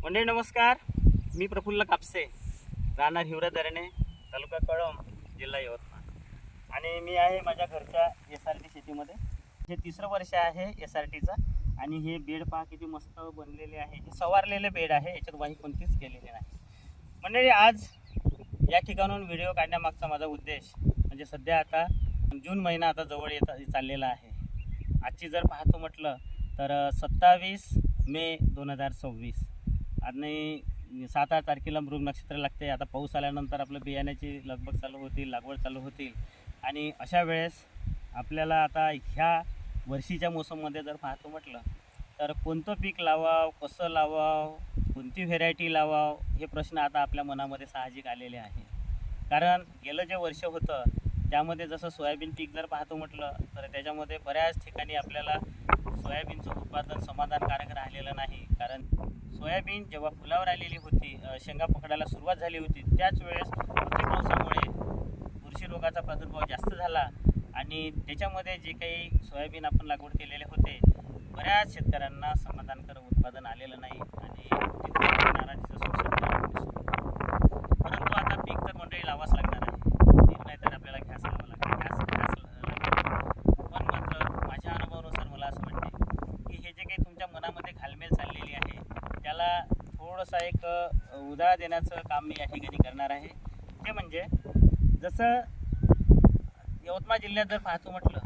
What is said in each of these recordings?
मंडळी नमस्कार, मी प्रफुल्ल कापसे, राहणार हिवरा धरणे, तालुका कळंब, जिल्हा यवतमाळ. आणि मी आहे माझ्या घरच्या SRT शेतीमध्ये. हे तिसरं वर्ष आहे SRTचा. आणि हे बेड पहा किती मस्त बनलेले आहे. हे सवारलेले बेड आहे, याच्यात वाही कोणतीच केलेली नाही. मंडळी आज या ठिकाणून व्हिडिओ काढण्यामागचा माझा उद्देश म्हणजे सध्या आता जून महिना आता जवळ चाललेला आहे. आजची जर पाहतो म्हटलं तर 27 मे 2026 आणि 7-8 तारखेला मृग नक्षत्र लागते. आता पाऊस आल्यानंतर आपलं बियाण्याची लगबग चालू होतील, लागवड चालू होतील. आणि अशा वेळेस आपल्याला आता ह्या वर्षीच्या मोसममध्ये जर पाहतो म्हटलं तर कोणतं पीक लावावं, कसं लावावं, कोणती व्हेरायटी लावावं, हे प्रश्न आता आपल्या मनामध्ये साहजिक आलेले आहे. कारण गेलं जे वर्ष होतं त्यामध्ये जसं सोयाबीन पीक जर पाहतो म्हटलं तर त्याच्यामध्ये बऱ्याच ठिकाणी आपल्याला सोयाबीनचं उत्पादन समाधानकारक राहिलेलं नाही. कारण सोयाबीन जेव्हा फुलावर आलेली होती, शेंगा पकडायला सुरुवात झाली होती, त्याच वेळेस अति पावसामुळे बुरशी रोगाचा प्रादुर्भाव जास्त झाला. आणि त्याच्यामध्ये जे काही सोयाबीन आपण लागवड केलेले होते, बऱ्याच शेतकऱ्यांना समाधानकारक उत्पादन आलेलं नाही आणि नाराजीचं सोर्स. परंतु आता पीक तर मंडळी लावाच लागणार आहे, पीक नाही तर आपल्याला घ्यास लावावं लागेल. पण मात्र माझ्या अनुभवानुसार मला असं वाटते की हे जे काही तुमच्या मनामध्ये घालमेल चाललेली आहे त्याला थोडंसं एक उजाळा देण्याचं काम मी या ठिकाणी करणार आहे. ते म्हणजे जसं यवतमाळ जिल्ह्यात जर पाहतो म्हटलं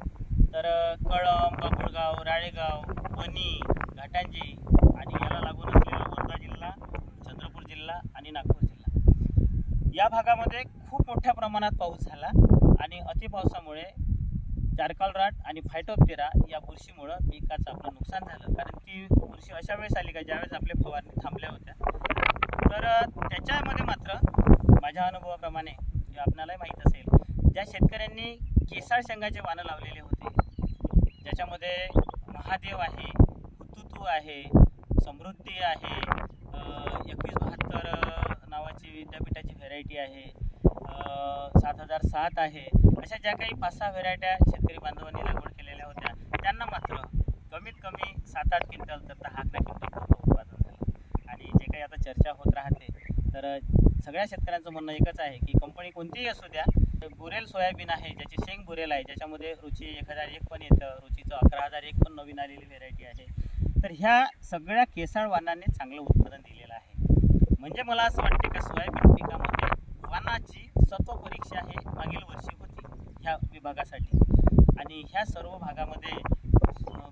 तर कळंब, बाभुळगाव, राळेगाव, वणी, घाटंजी आणि याला लागून असलेला वर्धा जिल्हा, चंद्रपूर जिल्हा आणि नागपूर जिल्हा, या भागामध्ये खूप मोठ्या प्रमाणात पाऊस झाला. आणि अतिपावसामुळे चारकालराट आणि फायटोप्टेरा या बुरशीमुळं पिकाचं आपलं नुकसान झालं. कारण ती बुरशी अशा वेळेस आली का ज्यावेळेस आपल्या फवारणी थांबल्या होत्या. तर त्याच्यामध्ये मात्र माझ्या अनुभवाप्रमाणे आपल्यालाही माहीत असेल, ज्या शेतकऱ्यांनी केसाळ शेंगाचे वाणं लावलेले होते, ज्याच्यामध्ये महादेव आहे, हुतुतू आहे, समृद्धी आहे, 2172 नावाची विद्यापीठाची व्हेरायटी आहे, 7007 आहे, अशा ज्या काही 5-6 व्हेरायट्या शेतकरी बांधवांनी लागवड केलेल्या होत्या, त्यांना मात्र कमीत कमी 7-8 क्विंटल तर 10-11 क्विंटल उत्पादन झालं. आणि जे काही आता चर्चा होत राहते तर सगळ्या शेतकऱ्यांचं म्हणणं एकच आहे की कंपनी कोणतीही असू द्या, बुरेल सोयाबीन आहे, ज्याची शेंग बुरेल आहे, ज्याच्यामध्ये रुची 1001 पण येतं, रुचीचं 11001 पण नवीन आलेली व्हेरायटी आहे. तर ह्या सगळ्या केसाळ वाणांनी चांगलं उत्पादन दिलेलं आहे. म्हणजे मला असं वाटते की सोयाबीन पिकामध्ये वाणाची सत्व परीक्षा हे मागील वर्षी होती ह्या विभागासाठी. आणि ह्या सर्व भागामध्ये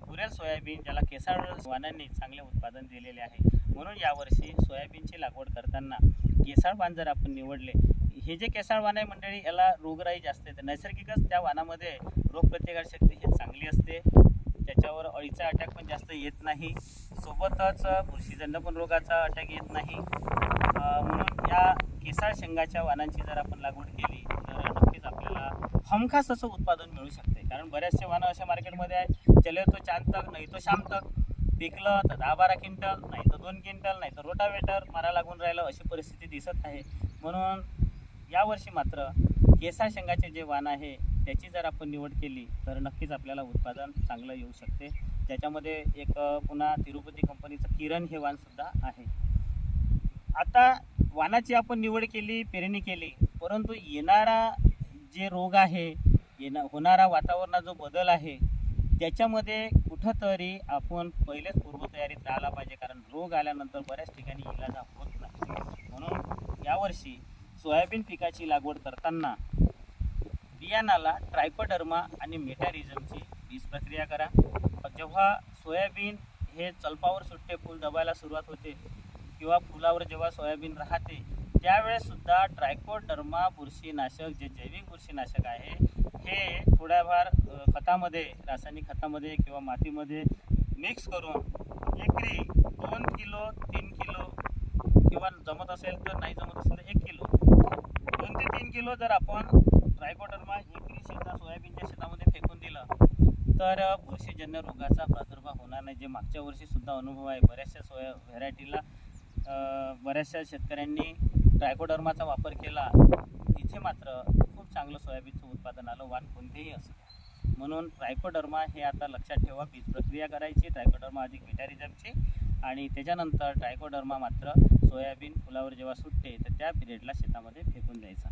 बुरेल सोयाबीन ज्याला केसाळ वाणांनी चांगले उत्पादन दिलेले आहे. म्हणून यावर्षी सोयाबीनची लागवड करताना केसाळ वाण जर आपण निवडले, हे जे केसाळ वाण आहे मंडळी, याला रोगराई जास्त येते. नैसर्गिकच त्या वाणामध्ये रोगप्रतिकार शक्ती हे चांगली असते, त्याच्यावर अळीचा अटॅक पण जास्त येत नाही, सोबतच बुरशीजन्य पण रोगाचा अटॅक येत नाही. म्हणून या केसाळ शेंगाच्या वाणांची जर आपण लागवड केली तर नक्कीच आपल्याला हमखास असं उत्पादन मिळू शकते. कारण बऱ्याचशे वाणं अशा मार्केटमध्ये आहे, चले तो चांद तक नाही तो शाम तक, पिकलं तर 10-12 क्विंटल, नाही तर 2 क्विंटल, नाही तर रोटावेटर मारा लागून राहिलं, अशी परिस्थिती दिसत आहे. म्हणून यावर्षी मात्र केसाळ शेंगाचे जे वाण आहे त्याची जर आपण निवड केली तर नक्कीच आपल्याला उत्पादन चांगलं येऊ शकते. त्याच्यामध्ये एक पुन्हा तिरुपती कंपनीचं किरण हे वाणसुद्धा आहे. आता वाणाची आपण निवड केली, पेरणी केली, परंतु येणारा जे रोग आहे, होणारा वातावरणात जो बदल आहे, त्याच्यामध्ये कुठंतरी आपण पहिलेच पूर्वतयारीत राहायला पाहिजे. कारण रोग आल्यानंतर बऱ्याच ठिकाणी इलाज होत नाही. म्हणून यावर्षी सोयाबीन पिकाची लागवड करताना बियाणाला ट्रायकोडर्मा आणि मेटॅरिझमची बीज प्रक्रिया करा. जेव्हा सोयाबीन हे चलपावर सुट्टे, फूल दबायला सुरुवात होते किंवा फुलावर जेव्हा सोयाबीन राहते त्यावेळेससुद्धा ट्रायकोडर्मा बुरशीनाशक, जे जैविक बुरशीनाशक आहे, हे थोड्याफार खतामध्ये, रासायनिक खतामध्ये किंवा मातीमध्ये मिक्स करून एकरी 2 किलो, 3 किलो किंवा जमत असेल तर, नाही जमत असेल तर 1 किलो, 2 ते 3 किलो जर आपण ट्रायकोडर्मा एकरी शेता सोयाबीनच्या शेतामध्ये फेकून दिलं तर बुरशीजन्य रोगाचा प्रादुर्भाव होणार नाही. जे मागच्या वर्षीसुद्धा अनुभव आहे, बऱ्याचशा व्हेरायटीला बऱ्याचशा शेतकऱ्यांनी ट्रायकोडर्माचा वापर केला, तिथे मात्र खूप चांगलं सोयाबीनचं उत्पादन आलं, वाण कोणतेही असो. म्हणून ट्रायकोडर्मा हे आता लक्षात ठेवा, बीज प्रक्रिया करायची ट्रायकोडर्मा अधिक मेटॅरिझमची आणि त्याच्यानंतर ट्रायकोडर्मा मात्र सोयाबीन फुलावर जेव्हा सुटते तर त्या पिरियडला शेतामध्ये फेकून द्यायचा.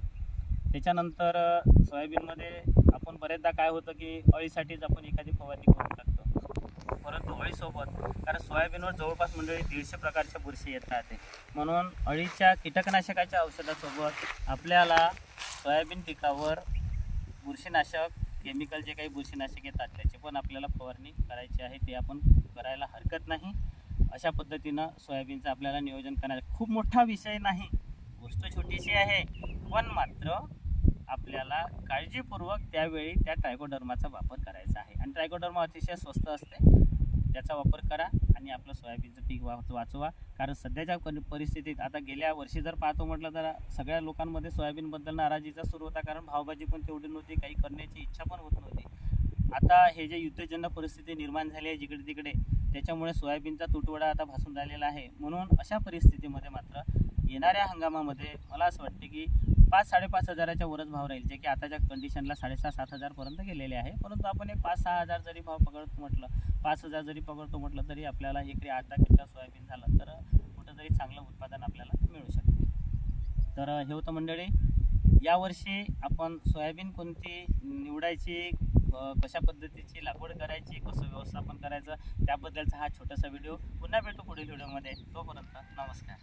त्याच्यानंतर सोयाबीनमध्ये आपण बरेचदा काय होतं की अळीसाठीच आपण एखादी फवारणी करून टाकतो, परंतु अळीसोबत कारण सोयाबीनवर जवळपास मंडळी 150 प्रकारच्या बुरशी येत राहते, म्हणून अळीच्या कीटकनाशकाच्या औषधासोबत आपल्याला सोयाबीन पिकावर बुरशीनाशक केमिकल जे काही बुरशीनाशक येतात त्याची पण आपल्याला फवारणी करायची आहे, ते आपण करायला हरकत नाही. अशा पद्धतीनं सोयाबीनचं आपल्याला नियोजन करायचं. खूप मोठा विषय नाही, गोष्ट छोटीशी आहे, पण मात्र आपल्याला काळजीपूर्वक त्यावेळी त्या ट्रायकोडर्माचा वापर करायचा आहे. आणि ट्रायकोडर्मा अतिशय स्वस्त असते, त्याचा वापर करा आणि आपलं सोयाबीनचं पीक वाचवा. कारण सध्याच्या परिस्थितीत आता गेल्या वर्षी जर पाहतो म्हटलं तर सगळ्या लोकांमध्ये सोयाबीनबद्दल नाराजीचा सुरू होता, कारण भावभाजी पण तेवढी नव्हती, काही करण्याची इच्छा पण होत नव्हती. आता हे जे युद्धजन्य परिस्थिती निर्माण झाली आहे जिकडे तिकडे, त्याच्यामुळे सोयाबीनचा तुटवडा आता भासून राहिलेला आहे. म्हणून अशा परिस्थितीमध्ये मात्र येणाऱ्या हंगामामध्ये मला असं वाटते की 5-5.5 हजाराच्या वरच भाव राहील, जे की आताच्या कंडिशनला 6.5-7 हजारपर्यंत गेलेले आहे. परंतु आपण एक 5-6 हजार जरी भाव पकडतो म्हटलं, 5 हजार जरी पकडतो म्हटलं तरी आपल्याला एकरी 8-10 क्विंटल सोयाबीन झालं तर कुठंतरी चांगलं उत्पादन आपल्याला मिळू शकते. तर हे होतं मंडळी, यावर्षी आपण सोयाबीन कोणती निवडायची, कशा पद्धतीची लागवड करायची, कसं व्यवस्थापन करायचं, त्याबद्दलचा हा छोटासा व्हिडिओ. पुन्हा भेटू पुढील व्हिडिओमध्ये. तोपर्यंत नमस्कार.